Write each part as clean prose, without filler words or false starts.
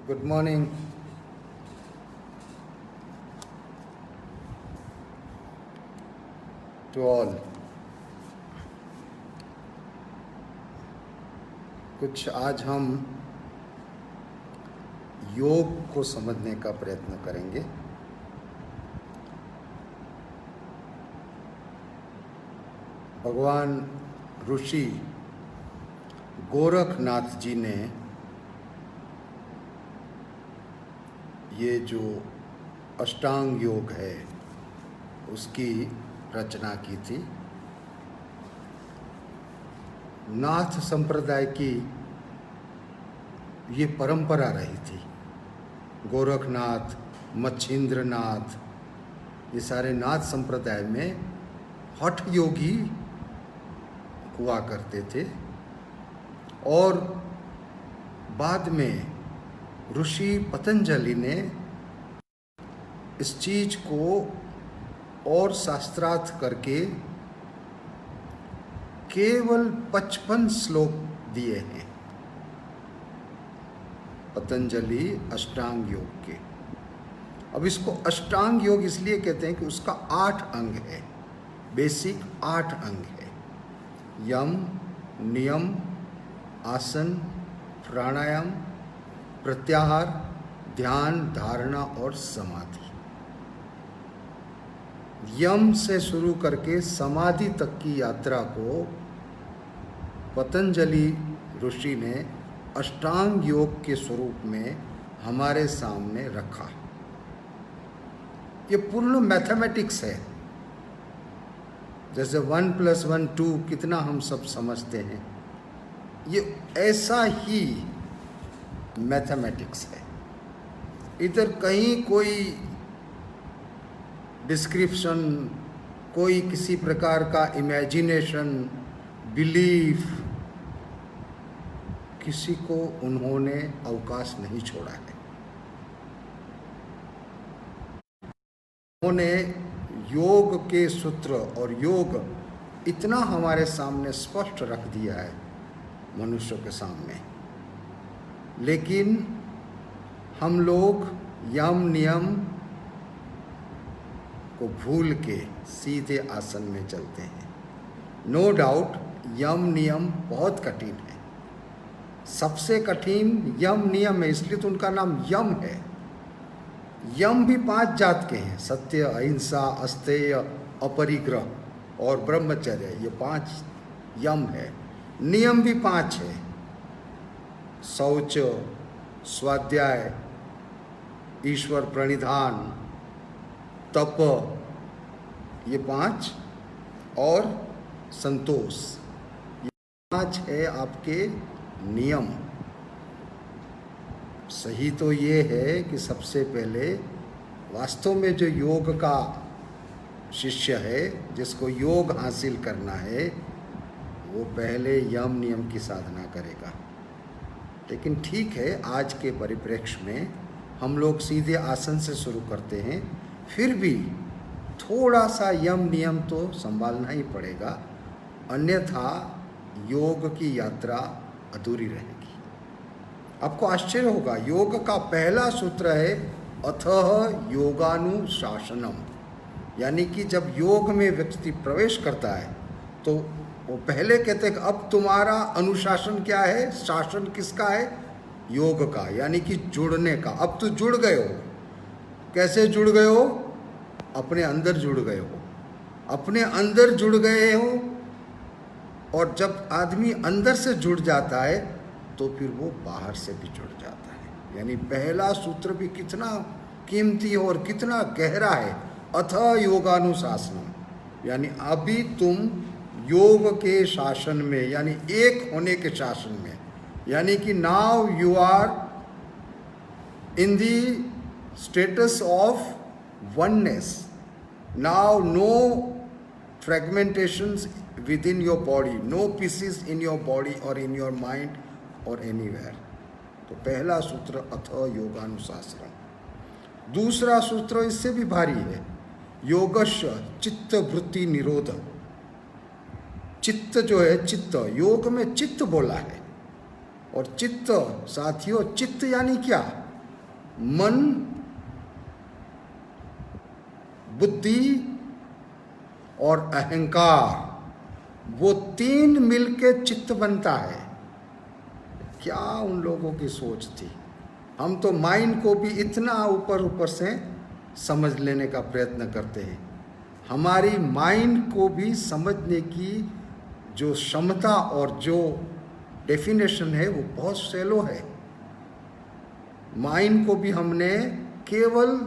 Good morning. To all. कुछ आज हम योग को समझने का प्रयत्न करेंगे। भगवान ऋषि गोरखनाथ जी ने ये जो अष्टांग योग है उसकी रचना की थी। नाथ संप्रदाय की ये परंपरा रही थी। गोरखनाथ, मच्छिंद्रनाथ, ये सारे नाथ संप्रदाय में हठ योगी हुआ करते थे और बाद में ऋषि पतंजलि ने इस चीज को और शास्त्रार्थ करके केवल 55 श्लोक दिए हैं पतंजलि अष्टांग योग के। अब इसको अष्टांग योग इसलिए कहते हैं कि उसका 8 अंग है, बेसिक 8 अंग है। यम, नियम, आसन, प्राणायाम, प्रत्याहार, ध्यान, धारणा और समाधि। यम से शुरू करके समाधि तक की यात्रा को पतंजलि ऋषि ने अष्टांग योग के स्वरूप में हमारे सामने रखा। ये पूर्ण मैथमेटिक्स है। जैसे 1 + 1 2 कितना हम सब समझते हैं, ये ऐसा ही मैथमेटिक्स है। इधर कहीं कोई डिस्क्रिप्शन, कोई किसी प्रकार का इमेजिनेशन, बिलीफ, किसी को उन्होंने अवकाश नहीं छोड़ा है। उन्होंने योग के सूत्र और योग इतना हमारे सामने स्पष्ट रख दिया है मनुष्य के सामने, लेकिन हम लोग यम नियम को भूल के सीधे आसन में चलते हैं। नो डाउट यम नियम बहुत कठिन है, सबसे कठिन यम नियम है, इसलिए तो उनका नाम यम है। यम भी 5 जात के हैं, सत्य, अहिंसा, अस्तेय, अपरिग्रह और ब्रह्मचर्य, ये 5 यम है। नियम भी 5 है, शौच, स्वाध्याय, ईश्वर प्रणिधान, तप, ये 5 और संतोष, ये 5 है आपके नियम। सही तो ये है कि सबसे पहले वास्तव में जो योग का शिष्य है, जिसको योग हासिल करना है, वो पहले यम नियम की साधना करेगा। लेकिन ठीक है, आज के परिप्रेक्ष्य में हम लोग सीधे आसन से शुरू करते हैं, फिर भी थोड़ा सा यम नियम तो संभालना ही पड़ेगा, अन्यथा योग की यात्रा अधूरी रहेगी। आपको आश्चर्य होगा, योग का पहला सूत्र है अथः योगानुशासनम, यानी कि जब योग में व्यक्ति प्रवेश करता है तो वो पहले कहते हैं कि अब तुम्हारा अनुशासन क्या है, शासन किसका है, योग का, यानी कि जुड़ने का। अब तो जुड़ गए हो। कैसे जुड़ गए हो? अपने अंदर जुड़ गए हो, अपने अंदर जुड़ गए हो। और जब आदमी अंदर से जुड़ जाता है तो फिर वो बाहर से भी जुड़ जाता है। यानी पहला सूत्र भी कितना कीमती और कितना गहरा है, अथः योगानुशासनम, यानी अभी तुम योग के शासन में, यानी एक होने के शासन में, यानी कि now you are in the status of oneness. Now no fragmentations within your body, no pieces in your body or in your mind or anywhere. तो पहला सूत्र अथः योगानुशासनम। दूसरा सूत्र इससे भी भारी है, योगस्य चित्त वृत्ति निरोध। चित्त जो है, चित्त, योग में चित्त बोला है, और चित्त साथियों, चित्त यानी क्या? मन, बुद्धि और अहंकार, वो तीन मिलके चित्त बनता है। क्या उन लोगों की सोच थी। हम तो माइंड को भी इतना ऊपर ऊपर से समझ लेने का प्रयत्न करते हैं। हमारी माइंड को भी समझने की जो क्षमता और जो डेफिनेशन है वो बहुत शैलो है। माइंड को भी हमने केवल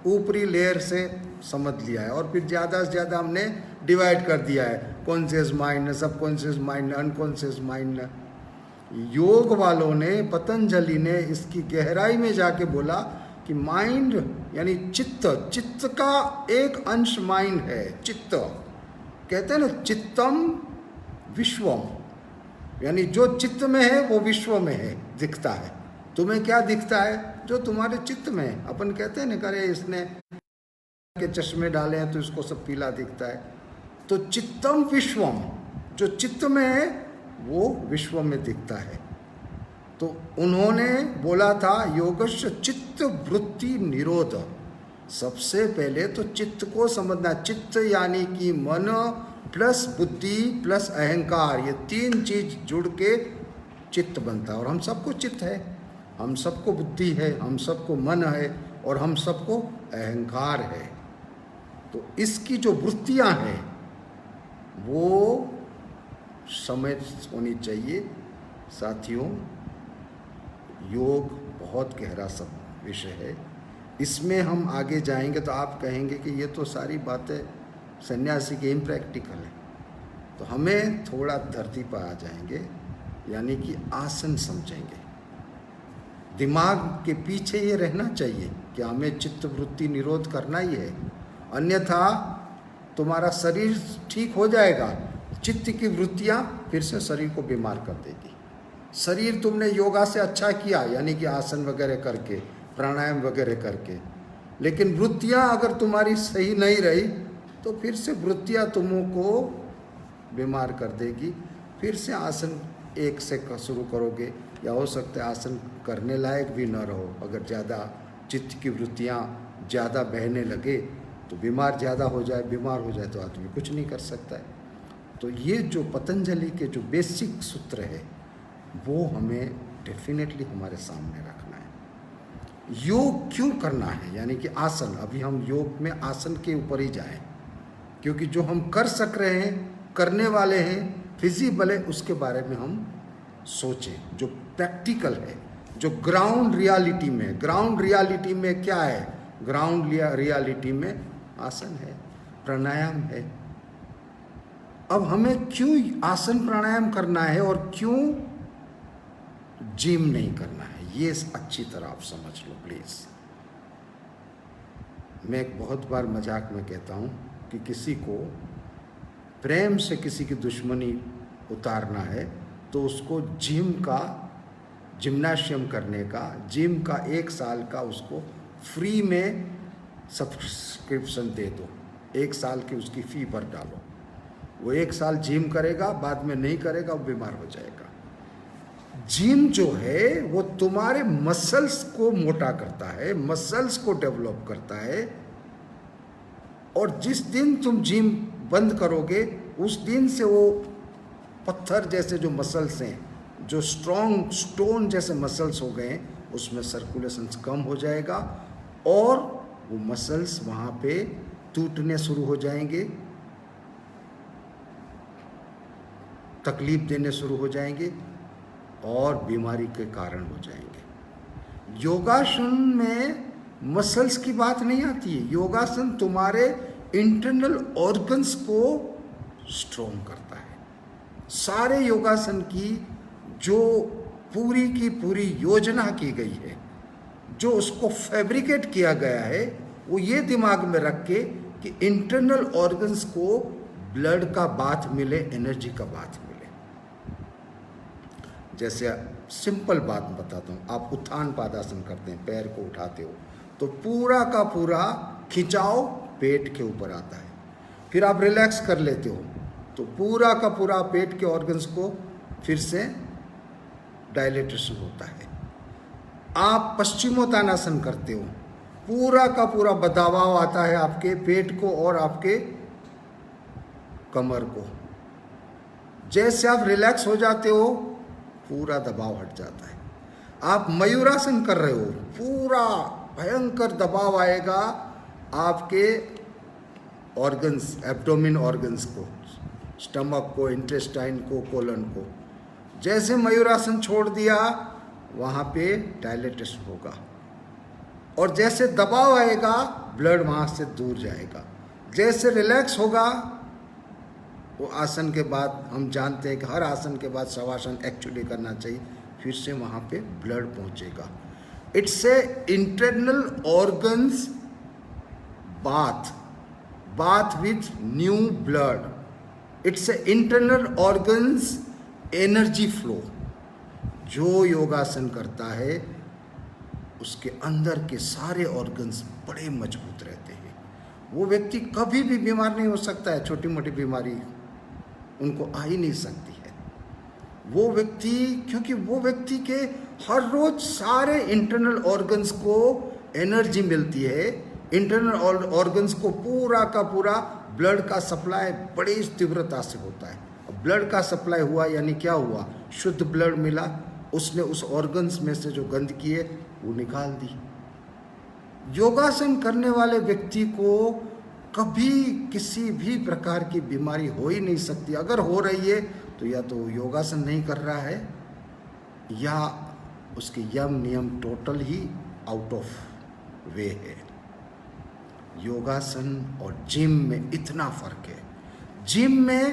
ऊपरी लेयर से समझ लिया है और फिर ज़्यादा से ज़्यादा हमने डिवाइड कर दिया है, conscious mind, subconscious mind, unconscious mind. योग वालों ने, पतंजलि ने इसकी गहराई में जाके बोला कि माइंड यानी चित्त, चित्त का एक अंश माइंड है। चित्त कहते हैं ना, चित्तम विश्वम, यानी जो चित्त में है वो विश्व में है, दिखता है। तुम्हें क्या दिखता है? जो तुम्हारे चित्त में है। अपन कहते हैं ना, करे इसने के चश्मे डाले हैं तो इसको सब पीला दिखता है। तो चित्तम विश्वम, जो चित्त में है वो विश्व में दिखता है। तो उन्होंने बोला था योगस्य चित्त वृत्ति निरोध। सबसे पहले तो चित्त को समझना। चित्त यानी कि मन प्लस बुद्धि प्लस अहंकार, ये तीन चीज जुड़ के चित्त बनता है। और हम सबको चित्त है, हम सबको बुद्धि है, हम सबको मन है और हम सबको अहंकार है। तो इसकी जो वृत्तियां हैं वो समझ होनी चाहिए। साथियों, योग बहुत गहरा सब विषय है। इसमें हम आगे जाएंगे तो आप कहेंगे कि ये तो सारी बातें सन्यासी के इम्प्रैक्टिकल है। तो हमें थोड़ा धरती पर आ जाएंगे, यानी कि आसन समझेंगे। दिमाग के पीछे ये रहना चाहिए कि हमें चित्त वृत्ति निरोध करना ही है, अन्यथा तुम्हारा शरीर ठीक हो जाएगा, चित्त की वृत्तियां फिर से शरीर को बीमार कर देगी। शरीर तुमने योगा से अच्छा किया, यानी कि आसन वगैरह करके, प्राणायाम वगैरह करके, लेकिन वृत्तियां अगर तुम्हारी सही नहीं रही तो फिर से वृत्तियां तुमको बीमार कर देगी। फिर से आसन एक से शुरू करोगे, या हो सकता है आसन करने लायक भी न रहो। अगर ज़्यादा चित्त की वृत्तियां ज़्यादा बहने लगे तो बीमार ज़्यादा हो जाए, बीमार हो जाए तो आदमी कुछ नहीं कर सकता है। तो ये जो पतंजलि के जो बेसिक सूत्र है वो हमें डेफिनेटली हमारे सामने रखना है। योग क्यों करना है, यानी कि आसन। अभी हम योग में आसन के ऊपर ही जाएं, क्योंकि जो हम कर सक रहे हैं, करने वाले हैं, फिजिबल है, उसके बारे में हम सोचें। जो प्रैक्टिकल है, जो ग्राउंड रियलिटी में, ग्राउंड रियलिटी में क्या है? ग्राउंड रियलिटी में आसन है, प्राणायाम है। अब हमें क्यों आसन प्राणायाम करना है और क्यों जिम नहीं करना है, ये अच्छी तरह आप समझ लो प्लीज़। मैं एक बहुत बार मजाक में कहता हूँ कि किसी को प्रेम से किसी की दुश्मनी उतारना है तो उसको जिम का, जिम्नाशियम करने का, जिम का 1 साल का उसको फ्री में सब्सक्रिप्शन दे दो। 1 साल की उसकी फ़ी भर डालो। वो 1 साल जिम करेगा, बाद में नहीं करेगा, वो बीमार हो जाएगा। जिम जो है वो तुम्हारे मसल्स को मोटा करता है, मसल्स को डेवलप करता है। और जिस दिन तुम जिम बंद करोगे उस दिन से वो पत्थर जैसे जो मसल्स हैं, जो स्ट्रॉन्ग स्टोन जैसे मसल्स हो गए, उसमें सर्कुलेशन कम हो जाएगा और वो मसल्स वहाँ पे टूटने शुरू हो जाएंगे, तकलीफ देने शुरू हो जाएंगे और बीमारी के कारण हो जाएंगे। योगासन में मसल्स की बात नहीं आती है। योगासन तुम्हारे इंटरनल ऑर्गन्स को स्ट्रॉन्ग करता है। सारे योगासन की जो पूरी की पूरी योजना की गई है, जो उसको फैब्रिकेट किया गया है, वो ये दिमाग में रख के कि इंटरनल ऑर्गन्स को ब्लड का बाथ मिले, एनर्जी का बाथ मिले। जैसे सिंपल बात बताता हूँ, आप उत्थान पादासन करते हैं, पैर को उठाते हो तो पूरा का पूरा खिंचाव पेट के ऊपर आता है। फिर आप रिलैक्स कर लेते हो तो पूरा का पूरा पेट के ऑर्गन्स को फिर से डायलेटेशन होता है। आप पश्चिमोत्तानासन करते हो, पूरा का पूरा दबाव आता है आपके पेट को और आपके कमर को। जैसे आप रिलैक्स हो जाते हो पूरा दबाव हट जाता है। आप मयूरासन कर रहे हो, पूरा भयंकर दबाव आएगा आपके ऑर्गन्स, एब्डोमेन ऑर्गन्स को, स्टमक को, इंटेस्टाइन को, कोलन को। जैसे मयूरासन छोड़ दिया वहाँ पे डायलेटेशन होगा, और जैसे दबाव आएगा ब्लड वहाँ से दूर जाएगा। जैसे रिलैक्स होगा वो आसन के बाद, हम जानते हैं कि हर आसन के बाद शवासन एक्चुअली करना चाहिए, फिर से वहाँ पे ब्लड पहुँचेगा। It's a internal organs bath with new blood. It's a internal organs energy flow. जो योगासन करता है उसके अंदर के सारे ऑर्गन्स बड़े मजबूत रहते हैं। वो व्यक्ति कभी भी बीमार नहीं हो सकता है, छोटी मोटी बीमारी उनको आ ही नहीं सकती है। वो व्यक्ति, क्योंकि वो व्यक्ति के हर रोज सारे इंटरनल ऑर्गन्स को एनर्जी मिलती है। इंटरनल ऑर्गन्स को पूरा का पूरा ब्लड का सप्लाई बड़ी तीव्रता से होता है। ब्लड का सप्लाई हुआ यानी क्या हुआ, शुद्ध ब्लड मिला, उसने उस ऑर्गन्स में से जो गंदगी है वो निकाल दी। योगासन करने वाले व्यक्ति को कभी किसी भी प्रकार की बीमारी हो ही नहीं सकती। अगर हो रही है तो या तो योगासन नहीं कर रहा है या उसके यम नियम टोटल ही आउट ऑफ वे है। योगासन और जिम में इतना फर्क है। जिम में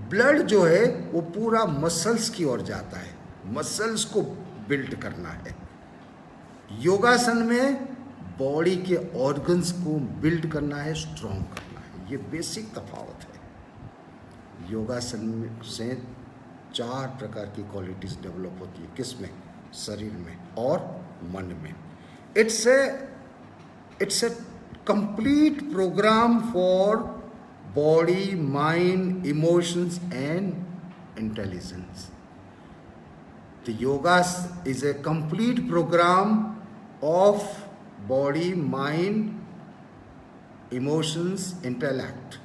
ब्लड जो है वो पूरा मसल्स की ओर जाता है, मसल्स को बिल्ड करना है। योगासन में बॉडी के ऑर्गन्स को बिल्ड करना है, स्ट्रॉन्ग करना है। ये बेसिक तफावत है। योगासन से 4 प्रकार की क्वालिटीज डेवलप होती है। किस में? शरीर में और मन में। It's a complete programme for body, mind, emotions and intelligence. The yoga is a complete program of body, mind, emotions, intellect.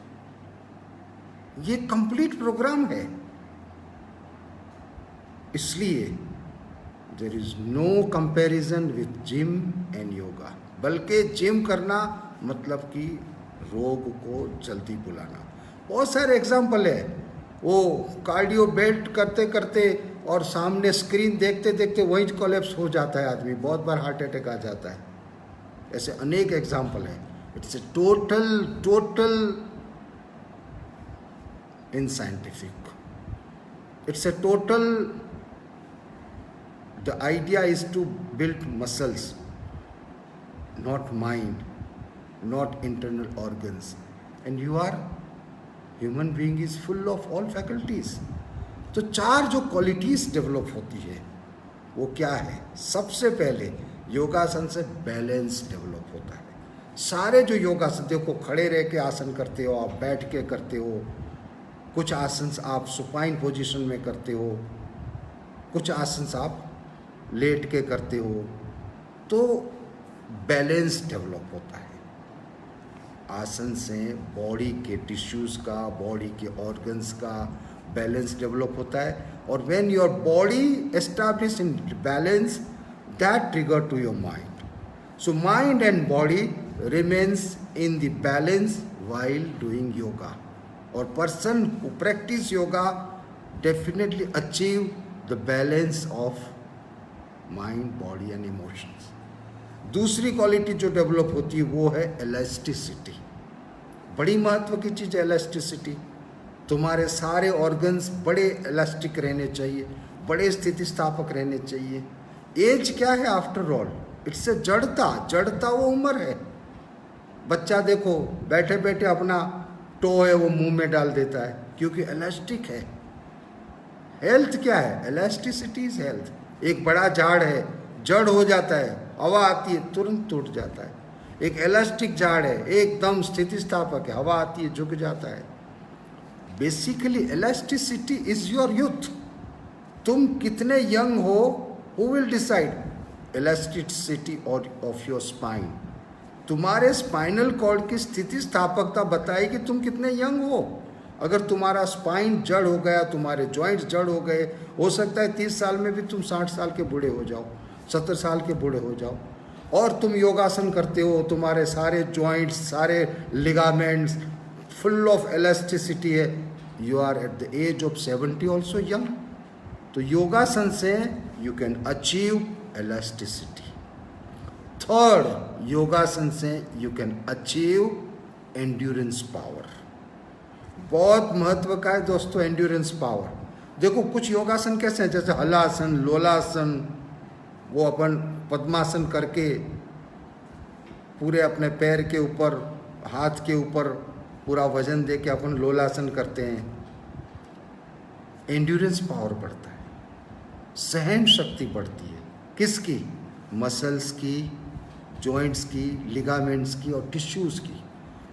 ये कंप्लीट प्रोग्राम है। इसलिए there is no comparison with gym and yoga. बल्कि gym करना मतलब कि रोग को जल्दी बुलाना। बहुत सारे एग्जाम्पल है। वो कार्डियो बेल्ट करते करते और सामने स्क्रीन देखते देखते वहीं कोलैप्स हो जाता है आदमी, बहुत बार हार्ट अटैक आ जाता है। ऐसे अनेक एग्जाम्पल है। It's a total unscientific, it's a total, the idea is to build muscles, not mind, not internal organs, and you are human being is full of all faculties. तो 4 जो qualities develop होती है वो क्या है? सबसे पहले योगासन से बैलेंस डेवलप होता है। सारे जो योगासन, देखो खड़े रह के आसन करते हो आप, बैठ के करते हो, कुछ आसन आप सुपाइन पोजीशन में करते हो, कुछ आसन आप लेट के करते हो, तो बैलेंस डेवलप होता है। आसन से बॉडी के टिश्यूज़ का, बॉडी के ऑर्गन्स का बैलेंस डेवलप होता है। और when your body establish in balance, that trigger to your mind. So mind and body remains in the balance while doing yoga. Or person who practice yoga definitely achieve the balance of mind, body and emotions. दूसरी quality जो develop होती है वो है elasticity. बड़ी महत्व की चीज़ है इलास्टिसिटी। तुम्हारे सारे ऑर्गन्स बड़े इलास्टिक रहने चाहिए, बड़े स्थितिस्थापक रहने चाहिए। एज क्या है आफ्टर ऑल? इट्स ए जड़ता वो उम्र है। बच्चा देखो बैठे बैठे अपना टो है वो मुंह में डाल देता है क्योंकि इलास्टिक है। हेल्थ क्या है? Elasticity is health. एक बड़ा झाड़ है, जड़ हो जाता है, हवा आती है तुरंत टूट जाता है। एक इलास्टिक झाड़ है, एकदम स्थितिस्थापक है, हवा आती है झुक जाता है। Basically elasticity is your youth. तुम कितने यंग हो, हु विल डिसाइड? इलास्टिसिटी और ऑफ योर स्पाइन। तुम्हारे स्पाइनल कॉर्ड की स्थिति स्थापकता बताएगी तुम कितने यंग हो। अगर तुम्हारा स्पाइन जड़ हो गया, तुम्हारे जॉइंट्स जड़ हो गए, हो सकता है 30 साल में भी तुम 60 साल के बूढ़े हो जाओ, 70 साल के बूढ़े हो जाओ। और तुम योगासन करते हो, तुम्हारे सारे जॉइंट्स, सारे लिगामेंट्स फुल ऑफ इलास्टिसिटी है, you are at the age of 70 also young. तो योगासन से you can achieve elasticity. Third, योगासन से you can achieve endurance power. बहुत महत्व का है दोस्तों एंड्योरेंस पावर। देखो कुछ योगासन कैसे हैं, जैसे हलासन, लोलासन, वो अपन पद्मासन करके पूरे अपने पैर के ऊपर, हाथ के ऊपर पूरा वजन दे के अपन लोलासन करते हैं। एंड्योरेंस पावर बढ़ता है, सहन शक्ति बढ़ती है। किसकी? मसल्स की, जॉइंट्स की, लिगामेंट्स की और टिश्यूज़ की।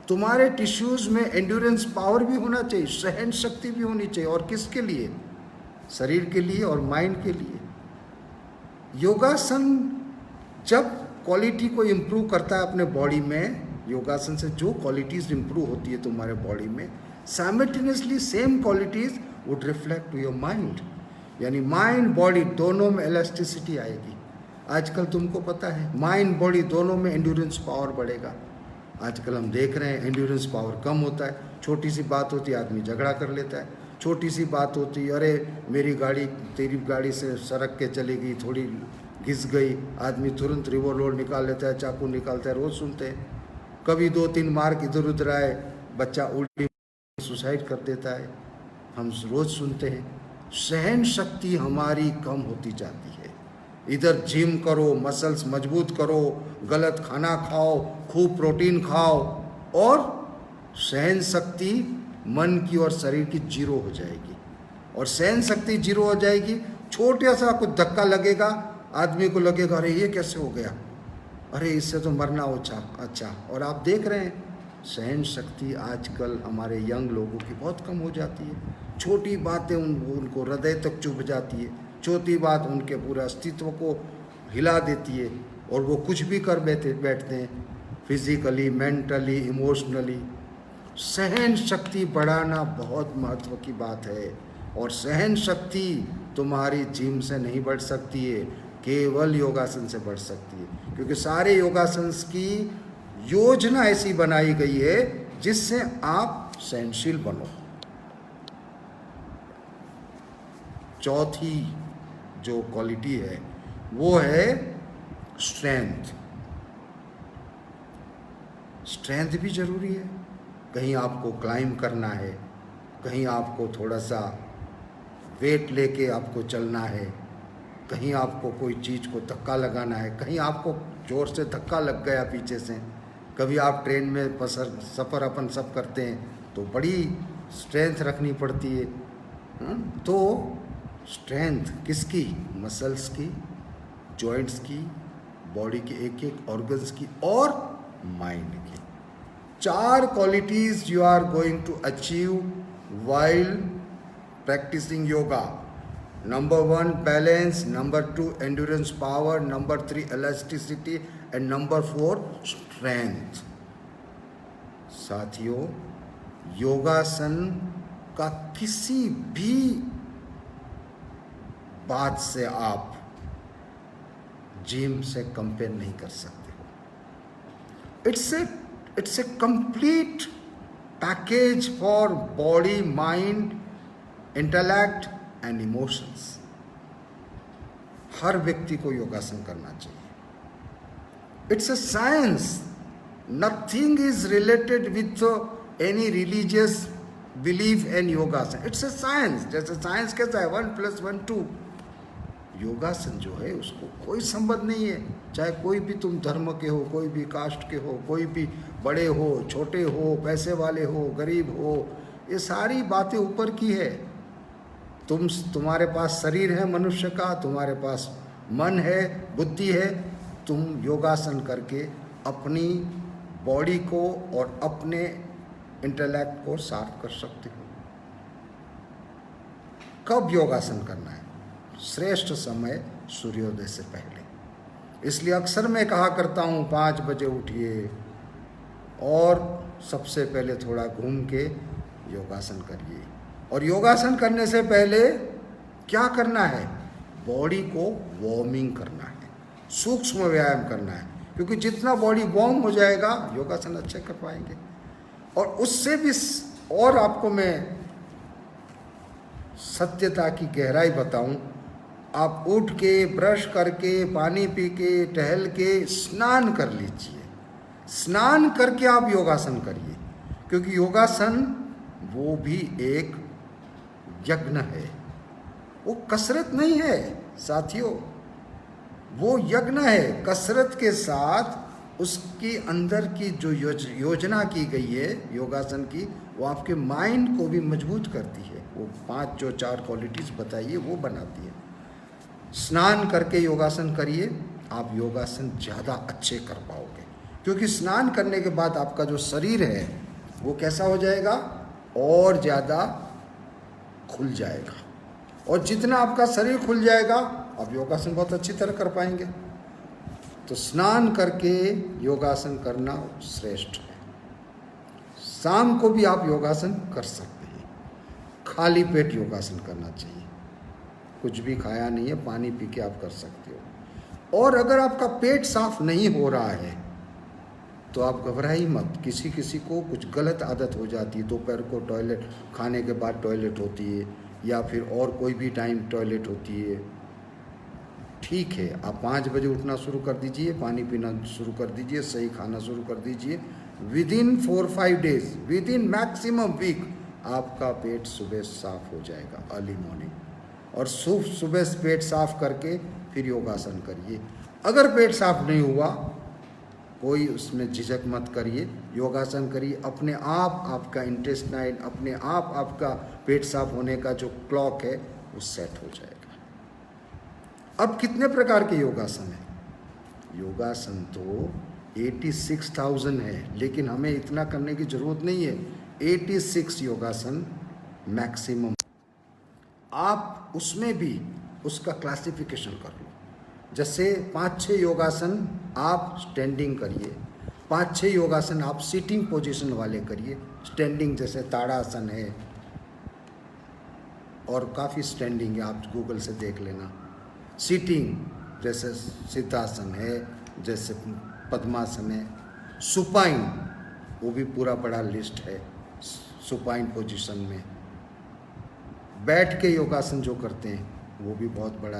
तुम्हारे टिश्यूज़ में एंड्योरेंस पावर भी होना चाहिए, सहन शक्ति भी होनी चाहिए। और किसके लिए? शरीर के लिए और माइंड के लिए। योगासन जब क्वालिटी को इम्प्रूव करता है अपने बॉडी में, योगासन से जो क्वालिटीज़ इम्प्रूव होती है तुम्हारे बॉडी में, simultaneously same qualities would reflect to your mind. यानी माइंड बॉडी दोनों में इलास्टिसिटी आएगी। आजकल तुमको पता है माइंड बॉडी दोनों में एंड्योरेंस पावर बढ़ेगा। आजकल हम देख रहे हैं एंड्योरेंस पावर कम होता है। छोटी सी बात होती है आदमी झगड़ा कर लेता है, छोटी सी बात होती है अरे मेरी गाड़ी तेरी गाड़ी से सड़क के चलेगी, थोड़ी घिस गई, आदमी तुरंत रिवॉल्वर निकाल लेता है, चाकू निकालता है। रोज़ सुनते हैं। कभी 2-3 मार्क इधर उधर आए, बच्चा उल्टी सुसाइड कर देता है, हम रोज़ सुनते हैं। सहन शक्ति हमारी कम होती जाती है। इधर जिम करो, मसल्स मजबूत करो, गलत खाना खाओ, खूब प्रोटीन खाओ, और सहन शक्ति मन की और शरीर की जीरो हो जाएगी। और सहन शक्ति जीरो हो जाएगी, छोटे सा कुछ धक्का लगेगा, आदमी को लगेगा अरे ये कैसे हो गया, अरे इससे तो मरना अच्छा। और आप देख रहे हैं सहन शक्ति आजकल हमारे यंग लोगों की बहुत कम हो जाती है। छोटी बातें उनको हृदय तक चुभ जाती है, छोटी बात उनके पूरे अस्तित्व को हिला देती है, और वो कुछ भी कर बैठते हैं, फिजिकली, मेंटली, इमोशनली। सहन शक्ति बढ़ाना बहुत महत्व की बात है। और सहन शक्ति तुम्हारी जिम से नहीं बढ़ सकती है, केवल योगासन से बढ़ सकती है। क्योंकि सारे योगासन की योजना ऐसी बनाई गई है जिससे आप सहनशील बनो। चौथी जो क्वालिटी है वो है स्ट्रेंथ। स्ट्रेंथ भी जरूरी है। कहीं आपको क्लाइंब करना है, कहीं आपको थोड़ा सा वेट लेके आपको चलना है, कहीं आपको कोई चीज़ को धक्का लगाना है, कहीं आपको जोर से धक्का लग गया पीछे से, कभी आप ट्रेन में सफ़र अपन सब करते हैं तो बड़ी स्ट्रेंथ रखनी पड़ती है। तो स्ट्रेंथ किसकी? मसल्स की, जॉइंट्स की, बॉडी के एक एक ऑर्गन्स की और माइंड की। 4 qualities you are going to achieve while practicing yoga. Number 1 balance, number 2 endurance power, number 3 elasticity and number 4 strength. साथियों, योगासन का किसी भी बात से आप जिम से कंपेयर नहीं कर सकते हो। It's a complete package for body, mind, intellect and emotions. हर व्यक्ति को योगासन करना चाहिए। It's a science, nothing is related with any religious belief and योगासन। It's a science. जैसे साइंस कैसा है 1 + 1 2, योगासन जो है उसको कोई संबंध नहीं है। चाहे कोई भी तुम धर्म के हो, कोई भी कास्ट के हो, कोई भी बड़े हो, छोटे हो, पैसे वाले हो, गरीब हो, ये सारी बातें ऊपर की है। तुम्हारे पास शरीर है मनुष्य का, तुम्हारे पास मन है, बुद्धि है। तुम योगासन करके अपनी बॉडी को और अपने इंटेलेक्ट को शार्प कर सकते हो। कब योगासन करना है? श्रेष्ठ समय सूर्योदय से पहले। इसलिए अक्सर मैं कहा करता हूँ 5 बजे उठिए और सबसे पहले थोड़ा घूम के योगासन करिए। और योगासन करने से पहले क्या करना है? बॉडी को वार्मिंग करना है, सूक्ष्म व्यायाम करना है, क्योंकि जितना बॉडी वार्म हो जाएगा योगासन अच्छे कर पाएंगे। और उससे भी और आपको मैं सत्यता की गहराई बताऊं, आप उठ के ब्रश करके पानी पी के टहल के स्नान कर लीजिए। स्नान करके आप योगासन करिए, क्योंकि योगासन वो भी एक यज्ञ है, वो कसरत नहीं है साथियों, वो यज्ञ है। कसरत के साथ उसके अंदर की जो योजना की गई है योगासन की, वो आपके माइंड को भी मजबूत करती है। वो 5 जो 4 क्वालिटीज़ बताइए वो बनाती है। स्नान करके योगासन करिए, आप योगासन ज़्यादा अच्छे कर पाओगे, क्योंकि स्नान करने के बाद आपका जो शरीर है वो कैसा हो जाएगा? और ज़्यादा खुल जाएगा। और जितना आपका शरीर खुल जाएगा आप योगासन बहुत अच्छी तरह कर पाएंगे। तो स्नान करके योगासन करना श्रेष्ठ है। शाम को भी आप योगासन कर सकते हैं। खाली पेट योगासन करना चाहिए, कुछ भी खाया नहीं है, पानी पी के आप कर सकते हो। और अगर आपका पेट साफ नहीं हो रहा है तो आप घबराइए मत। किसी किसी को कुछ गलत आदत हो जाती है, दोपहर को टॉयलेट, खाने के बाद टॉयलेट होती है, या फिर और कोई भी टाइम टॉयलेट होती है। ठीक है, आप 5 बजे उठना शुरू कर दीजिए, पानी पीना शुरू कर दीजिए, सही खाना शुरू कर दीजिए। Within 4-5 days, within maximum week, आपका पेट सुबह साफ हो जाएगा अर्ली मॉर्निंग। और सुबह पेट साफ करके फिर योगासन करिए। अगर पेट साफ नहीं हुआ, कोई उसमें झिझक मत करिए, योगासन करिए। अपने आप आपका इंटेस्टाइन, अपने आप आपका पेट साफ होने का जो क्लॉक है वो सेट हो जाएगा। अब कितने प्रकार के योगासन हैं? योगासन तो 86,000 है, लेकिन हमें इतना करने की ज़रूरत नहीं है। 86 योगासन मैक्सिमम। आप उसमें भी उसका क्लासिफिकेशन कर लो। जैसे 5-6 योगासन आप स्टैंडिंग करिए, 5-6 योगासन आप सीटिंग पोजीशन वाले करिए। स्टैंडिंग जैसे ताड़ासन है, और काफ़ी स्टैंडिंग है, आप गूगल से देख लेना। सीटिंग जैसे सिद्धासन है, जैसे पद्मासन है। सुपाइन, वो भी पूरा बड़ा लिस्ट है सुपाइन पोजीशन में। बैठ के योगासन जो करते हैं वो भी बहुत बड़ा,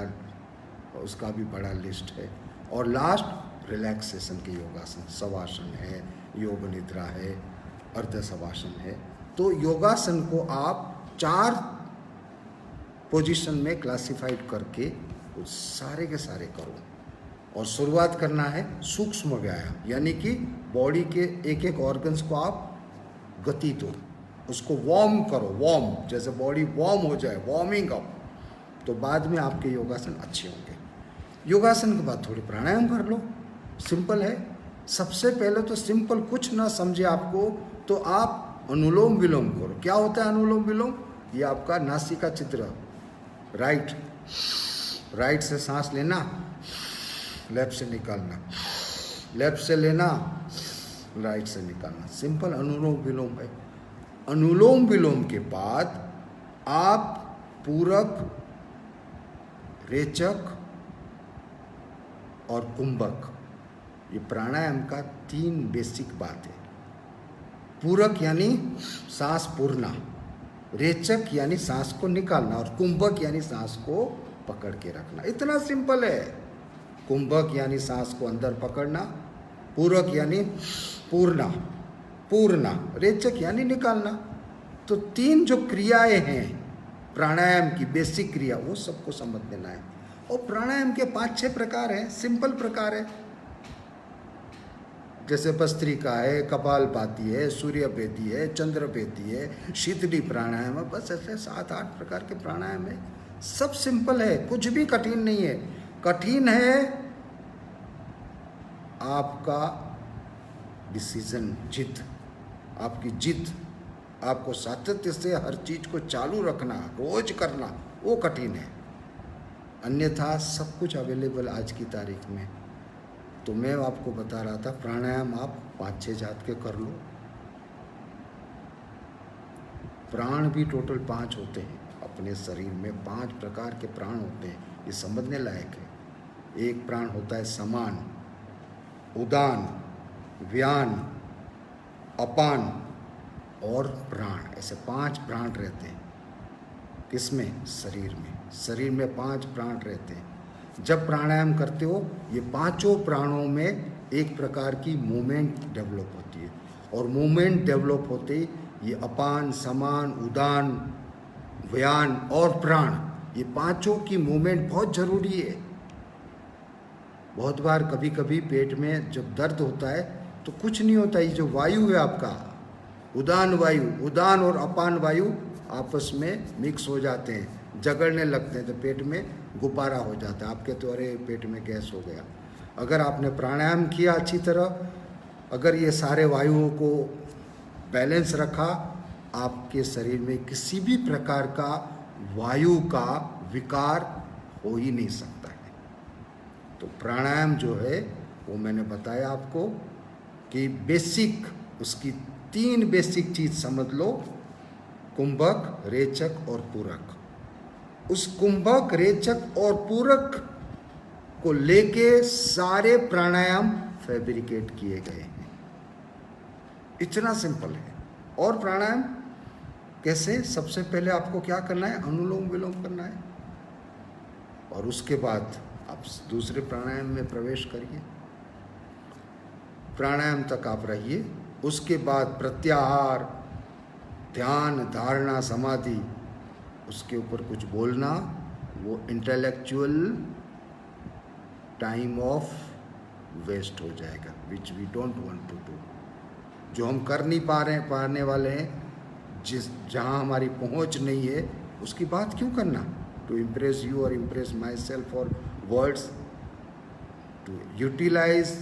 उसका भी बड़ा लिस्ट है। और लास्ट रिलैक्सेशन के योगासन, शवासन है, योग निद्रा है, अर्ध शवासन है। तो योगासन को आप 4 पोजीशन में क्लासिफाइड करके वो सारे के सारे करो। और शुरुआत करना है सूक्ष्म व्यायाम, यानी कि बॉडी के एक एक ऑर्गन्स को आप गति दो, उसको वार्म करो। वार्म, जैसे बॉडी वार्म हो जाए, वार्मिंग अप, तो बाद में आपके योगासन अच्छे होंगे। योगासन के बाद थोड़ी प्राणायाम कर लो, सिंपल है। सबसे पहले तो सिंपल, कुछ ना समझे आपको तो आप अनुलोम विलोम करो। क्या होता है अनुलोम विलोम? ये आपका नासिका छिद्र, राइट से सांस लेना, लेफ्ट से निकालना, लेफ्ट से लेना, राइट से निकालना। सिंपल अनुलोम विलोम है। अनुलोम विलोम के बाद आप पूरक, रेचक और कुंभक, ये प्राणायाम का 3 बेसिक बात है। पूरक यानी सांस पूरना, रेचक यानी सांस को निकालना, और कुंभक यानी सांस को पकड़ के रखना। इतना सिंपल है। कुंभक यानी सांस को अंदर पकड़ना, पूरक यानी पूरना, रेचक यानी निकालना। तो 3 जो क्रियाएं हैं प्राणायाम की, बेसिक क्रिया, वो सबको समझ लेना है। और प्राणायाम के 5-6 प्रकार हैं, सिंपल प्रकार है, जैसे भस्त्रिका है, कपालभाति है, सूर्यभेदी है, चंद्रभेदी है, शीतली प्राणायाम है। बस ऐसे 7-8 प्रकार के प्राणायाम है। सब सिंपल है, कुछ भी कठिन नहीं है। कठिन है आपका डिसीजन, जिद, आपकी जिद, आपको सातत्य से हर चीज को चालू रखना, रोज करना, वो कठिन है। अन्यथा सब कुछ अवेलेबल आज की तारीख में। तो मैं आपको बता रहा था प्राणायाम आप 5-6 जात के कर लो। प्राण भी टोटल 5 होते हैं अपने शरीर में, 5 प्रकार के प्राण होते हैं, ये समझने लायक है। एक प्राण होता है समान, उदान, व्यान, अपान और प्राण, ऐसे 5 प्राण रहते हैं। किसमें? शरीर में। शरीर में 5 प्राण रहते हैं। जब प्राणायाम करते हो ये 5 प्राणों में एक प्रकार की मूवमेंट डेवलप होती है, और मूवमेंट डेवलप होते ही ये अपान, समान, उदान, व्यान और प्राण, ये 5 की मूवमेंट बहुत जरूरी है। बहुत बार कभी कभी पेट में जब दर्द होता है तो कुछ नहीं होता, ये जो वायु है आपका उदान वायु, उदान और अपान वायु आपस में मिक्स हो जाते हैं, जगड़ने लगते हैं, तो पेट में गुब्बारा हो जाता है। आपके तो अरे पेट में गैस हो गया। अगर आपने प्राणायाम किया अच्छी तरह, अगर ये सारे वायुओं को बैलेंस रखा, आपके शरीर में किसी भी प्रकार का वायु का विकार हो ही नहीं सकता है। तो प्राणायाम जो है वो मैंने बताया आपको कि बेसिक, उसकी 3 बेसिक चीज समझ लो, कुंभक, रेचक और पूरक। उस कुंभक, रेचक और पूरक को लेके सारे प्राणायाम फैब्रिकेट किए गए हैं। इतना सिंपल है। और प्राणायाम कैसे? सबसे पहले आपको क्या करना है? अनुलोम विलोम करना है, और उसके बाद आप दूसरे प्राणायाम में प्रवेश करिए। प्राणायाम तक आप रहिए, उसके बाद प्रत्याहार, ध्यान, धारणा, समाधि, उसके ऊपर कुछ बोलना, वो इंटेलेक्चुअल टाइम ऑफ वेस्ट हो जाएगा, which we don't want to do. जो हम कर नहीं पाने वाले हैं, जहाँ हमारी पहुँच नहीं है, उसकी बात क्यों करना? टू इम्प्रेस यू और इम्प्रेस माई सेल्फ और words, to utilize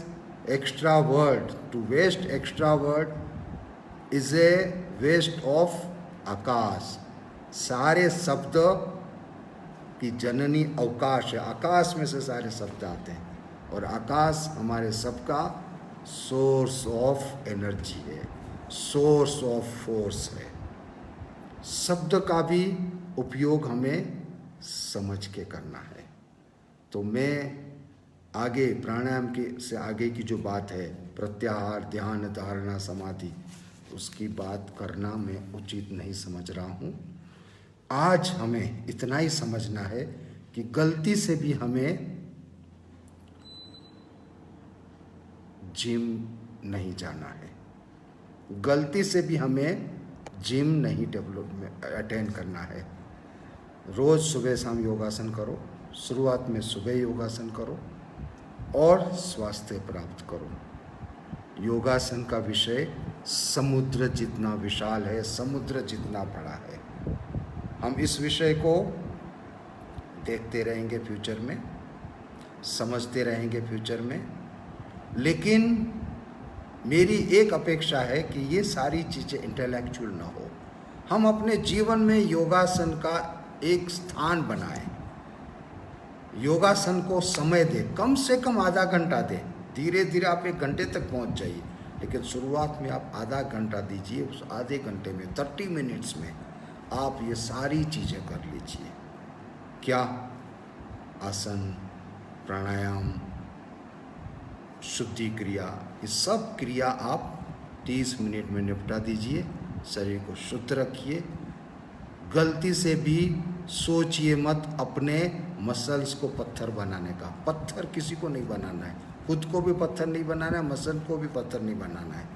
extra word, to waste extra word is a waste of आकाश। सारे शब्द की जननी अवकाश है, आकाश में से सारे शब्द आते हैं, और आकाश हमारे सबका सोर्स ऑफ एनर्जी है, सोर्स ऑफ फोर्स है। शब्द का भी उपयोग हमें समझ के करना है। तो मैं आगे प्राणायाम के से आगे की जो बात है, प्रत्याहार, ध्यान, धारणा, समाधि, उसकी बात करना मैं उचित नहीं समझ रहा हूँ। आज हमें इतना ही समझना है कि गलती से भी हमें जिम नहीं जाना है, गलती से भी हमें जिम नहीं अटेंड करना है। रोज़ सुबह शाम योगासन करो, शुरुआत में सुबह योगासन करो और स्वास्थ्य प्राप्त करो। योगासन का विषय समुद्र जितना विशाल है, समुद्र जितना बड़ा है। हम इस विषय को देखते रहेंगे फ्यूचर में, समझते रहेंगे फ्यूचर में, लेकिन मेरी एक अपेक्षा है कि ये सारी चीज़ें इंटेलेक्चुअल ना हो। हम अपने जीवन में योगासन का एक स्थान बनाएं, योगासन को समय दें, कम से कम आधा घंटा दें। धीरे धीरे आप 1 घंटे तक पहुंच जाइए, लेकिन शुरुआत में आप आधा घंटा दीजिए। उस आधे घंटे में 30 मिनट्स में आप ये सारी चीज़ें कर लीजिए। क्या? आसन, प्राणायाम, शुद्धि क्रिया, ये सब क्रिया आप 30 मिनट में निपटा दीजिए। शरीर को शुद्ध रखिए। गलती से भी सोचिए मत अपने मसल्स को पत्थर बनाने का। पत्थर किसी को नहीं बनाना है, खुद को भी पत्थर नहीं बनाना है, मसल को भी पत्थर नहीं बनाना है।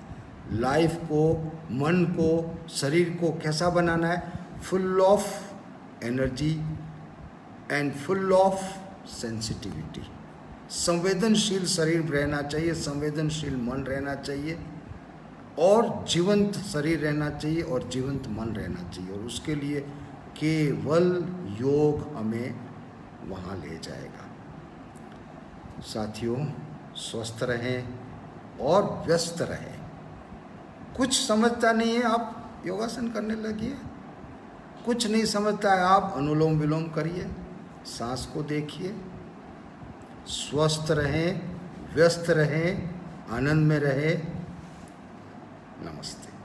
लाइफ को, मन को, शरीर को कैसा बनाना है? Full of energy and full of sensitivity. संवेदनशील शरीर रहना चाहिए, संवेदनशील मन रहना चाहिए, और जीवंत शरीर रहना चाहिए, और जीवंत मन रहना चाहिए। और उसके लिए केवल योग हमें वहाँ ले जाएगा। साथियों, स्वस्थ रहें और व्यस्त रहें। कुछ समझता नहीं है आप योगासन करने लगिए, कुछ नहीं समझता है आप अनुलोम विलोम करिए, सांस को देखिए। स्वस्थ रहें, व्यस्त रहें, आनंद में रहें। नमस्ते।